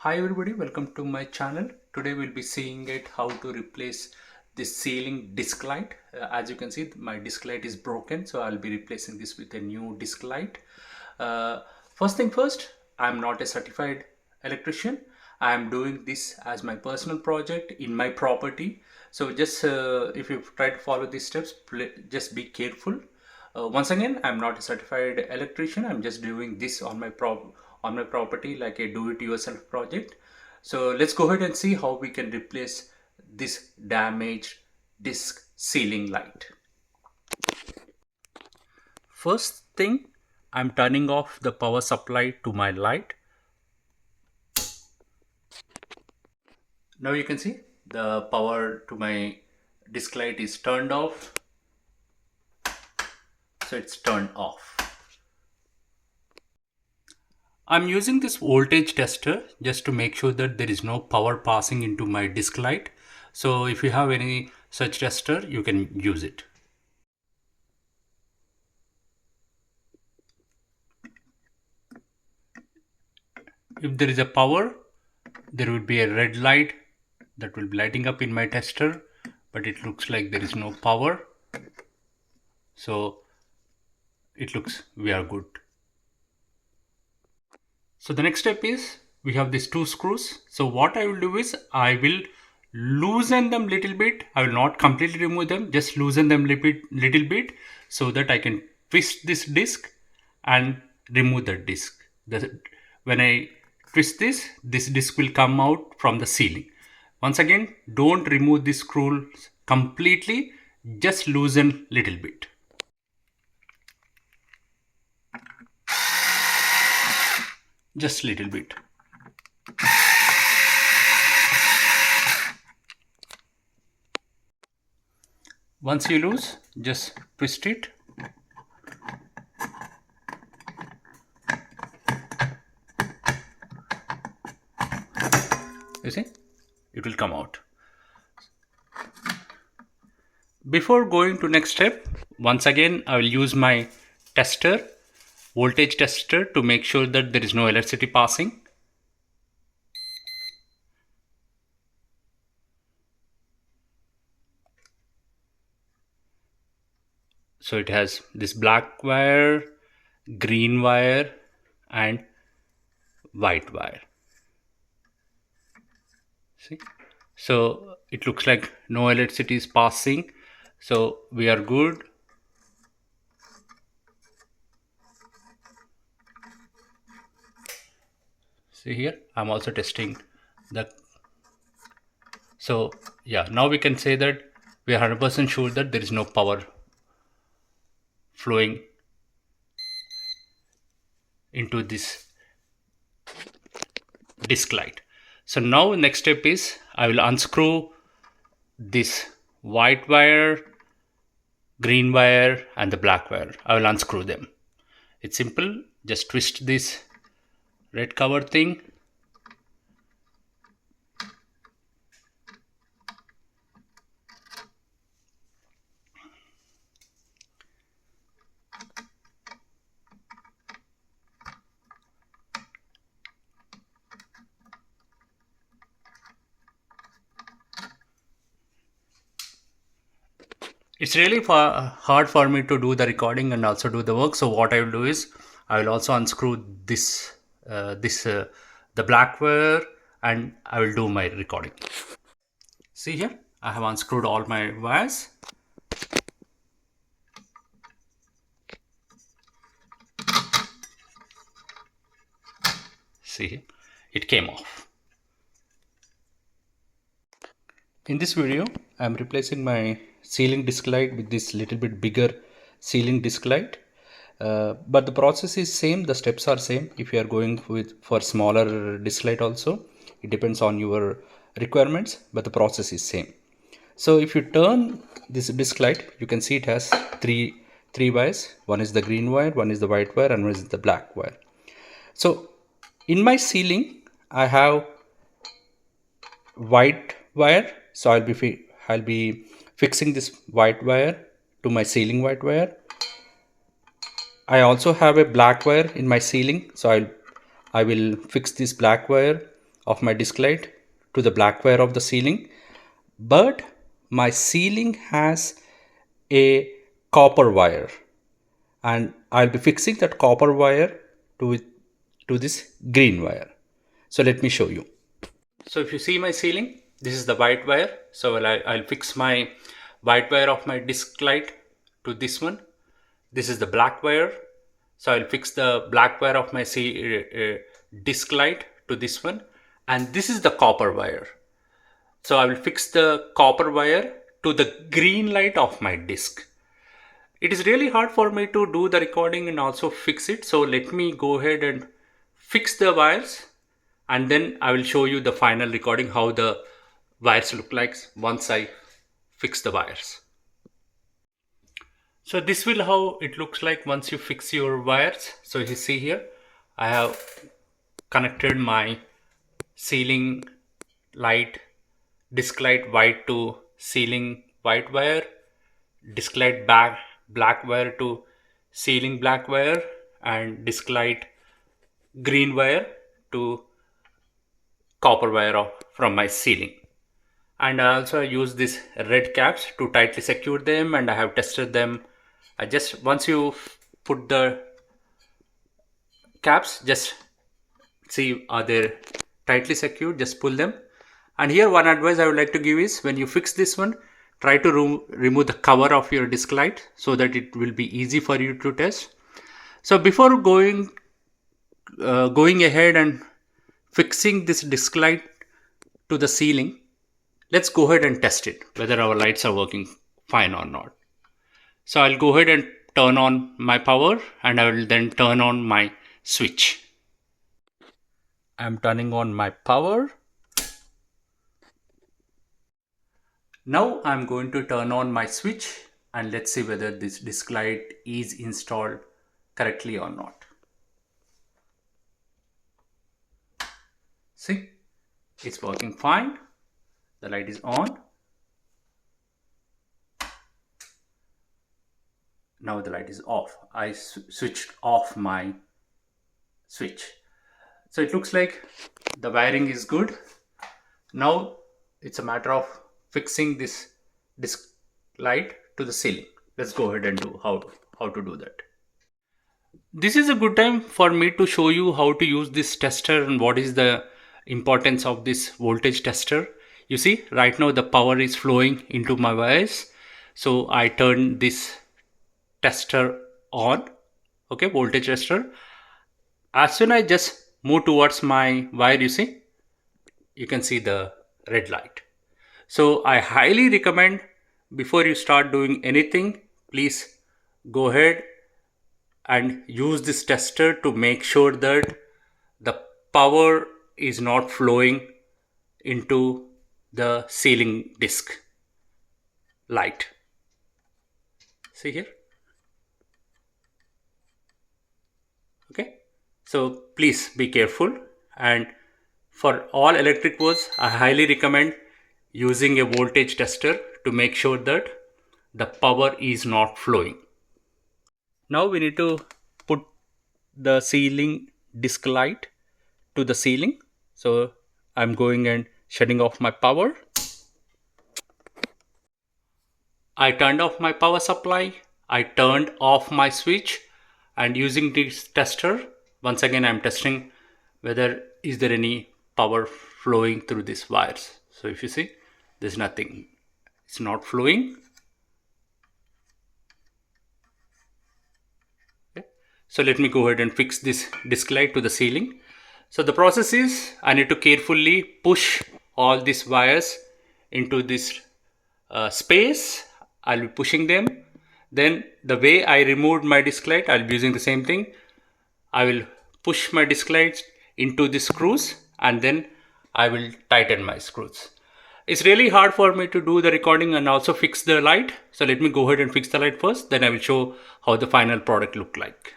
Hi everybody, welcome to my channel. Today we'll be seeing it how to replace this ceiling disc light. As you can see, my disc light is broken, so I'll be replacing this with a new disc light. Uh, First thing first, I'm not a certified electrician. I'm doing this as my personal project in my property. So just if you try to follow these steps, just be careful. Once again, I'm not a certified electrician. I'm just doing this on my property like a do-it-yourself project. So let's go ahead and see how we can replace this damaged disc ceiling light. First thing, I'm turning off the power supply to my light. Now you can see the power to my disc light is turned off. So it's turned off. I'm using this voltage tester just to make sure that there is no power passing into my disc light. So if you have any such tester, you can use it. If there is a power, there will be a red light that will be lighting up in my tester, but it looks like there is no power. So it looks we are good. So the next step is we have these two screws. So what I will do is I will loosen them little bit. I will not completely remove them, just loosen them little bit so that I can twist this disc and remove the disc. When I twist this disc will come out from the ceiling. Once again, don't remove this screw completely, just loosen little bit. Just little bit. Once you lose, just twist it. You see, it will come out. Before going to next step, once again I will use my tester, voltage tester, to make sure that there is no electricity passing. So it has this black wire, green wire and white wire. See, so it looks like no electricity is passing, so we are good. See here, I'm also testing the. So yeah, now we can say that we are 100% sure that there is no power flowing into this disc light. So now next step is I will unscrew this white wire, green wire and the black wire. I will unscrew them. It's simple, just twist this red cover thing. It's really hard for me to do the recording and also do the work. So what I will do is I will also unscrew the black wire and I will do my recording. See here, I have unscrewed all my wires. See here, it came off. In this video, I am replacing my ceiling disc light with this little bit bigger ceiling disc light. But the process is same, the steps are same. If you are going for smaller disc light also, it depends on your requirements, but the process is same. So if you turn this disc light, you can see it has three wires. One is the green wire, one is the white wire and one is the black wire. So in my ceiling I have white wire, so I'll be fixing this white wire to my ceiling white wire. I also have a black wire in my ceiling, so I will fix this black wire of my disc light to the black wire of the ceiling, but my ceiling has a copper wire, and I'll be fixing that copper wire to this green wire. So let me show you. So if you see my ceiling, this is the white wire. So I'll fix my white wire of my disc light to this one. This is the black wire. So I'll fix the black wire of my disc light to this one. And this is the copper wire. So I will fix the copper wire to the green light of my disc. It is really hard for me to do the recording and also fix it. So let me go ahead and fix the wires, and then I will show you the final recording, how the wires look like once I fix the wires. So this will how it looks like once you fix your wires. So you see here, I have connected my ceiling light, disc light white to ceiling white wire, disc light black wire to ceiling black wire, and disc light green wire to copper wire from my ceiling. And I also use this red caps to tightly secure them, and I have tested them. I just, once you put the caps, just see are they tightly secured, just pull them. And here one advice I would like to give is, when you fix this one, try to remove the cover of your disc light so that it will be easy for you to test. So before going ahead and fixing this disc light to the ceiling, let's go ahead and test it, whether our lights are working fine or not. So I'll go ahead and turn on my power, and I will then turn on my switch. I'm turning on my power. Now I'm going to turn on my switch, and let's see whether this disc light is installed correctly or not. See, it's working fine. The light is on. Now the light is off. I switched off my switch. So it looks like the wiring is good. Now it's a matter of fixing this disc light to the ceiling. Let's go ahead and do how to do that. This is a good time for me to show you how to use this tester and what is the importance of this voltage tester. You see, right now the power is flowing into my wires. So I turn this tester on, okay, voltage tester. As soon as I just move towards my wire, you can see the red light. So I highly recommend, before you start doing anything, please go ahead and use this tester to make sure that the power is not flowing into the ceiling disc light. See here. Okay, so please be careful, and for all electric boards I highly recommend using a voltage tester to make sure that the power is not flowing. Now we need to put the ceiling disc light to the ceiling. So I'm going and shutting off my power. I turned off my power supply. I turned off my switch, and using this tester, once again I'm testing whether is there any power flowing through these wires. So if you see, there's nothing, it's not flowing. Okay. So let me go ahead and fix this disc light to the ceiling. So the process is, I need to carefully push all these wires into this space. I'll be pushing them. Then the way I removed my disc light, I'll be using the same thing. I will push my disc lights into the screws, and then I will tighten my screws. It's really hard for me to do the recording and also fix the light. So let me go ahead and fix the light first. Then I will show how the final product look like.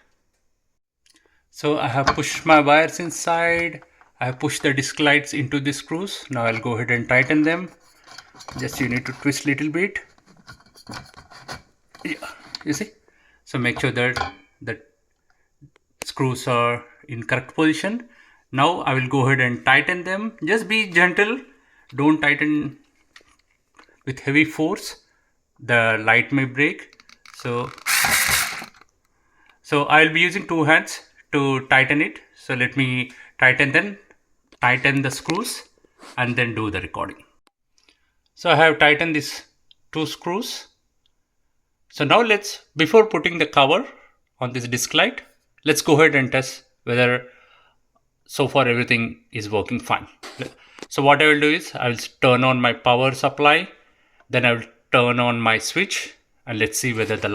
So I have pushed my wires inside. I have pushed the disc lights into the screws. Now I'll go ahead and tighten them. Just you need to twist a little bit. Yeah, you see. So make sure that the screws are in correct position. Now I will go ahead and tighten them. Just be gentle, don't tighten with heavy force, the light may break. So I'll be using two hands to tighten it. So let me tighten the screws and then do the recording. So I have tightened these two screws. So now before putting the cover on this disc light, let's go ahead and test whether so far everything is working fine. So what I will do is I will turn on my power supply, then I will turn on my switch, and let's see whether the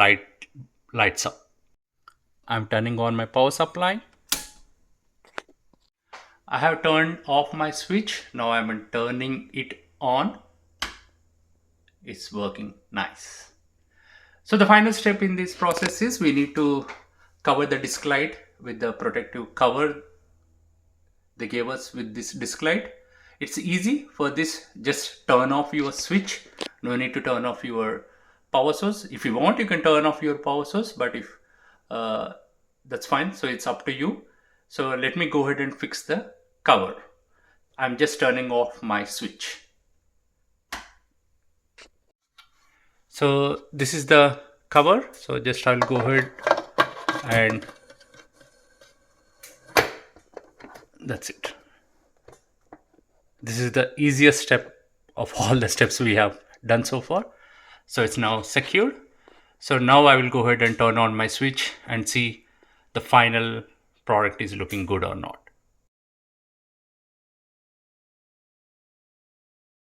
lights up. I'm turning on my power supply. I have turned off my switch. Now I'm turning it on. It's working nice. So the final step in this process is we need to cover the disc light with the protective cover they gave us with this disc light. It's easy for this. Just turn off your switch. No need to turn off your power source. If you want, you can turn off your power source, but if that's fine. So it's up to you. So let me go ahead and fix the cover. I'm just turning off my switch. So this is the cover. So just I'll go ahead and that's it. This is the easiest step of all the steps we have done so far. So it's now secured. So now I will go ahead and turn on my switch and see the final product is looking good or not.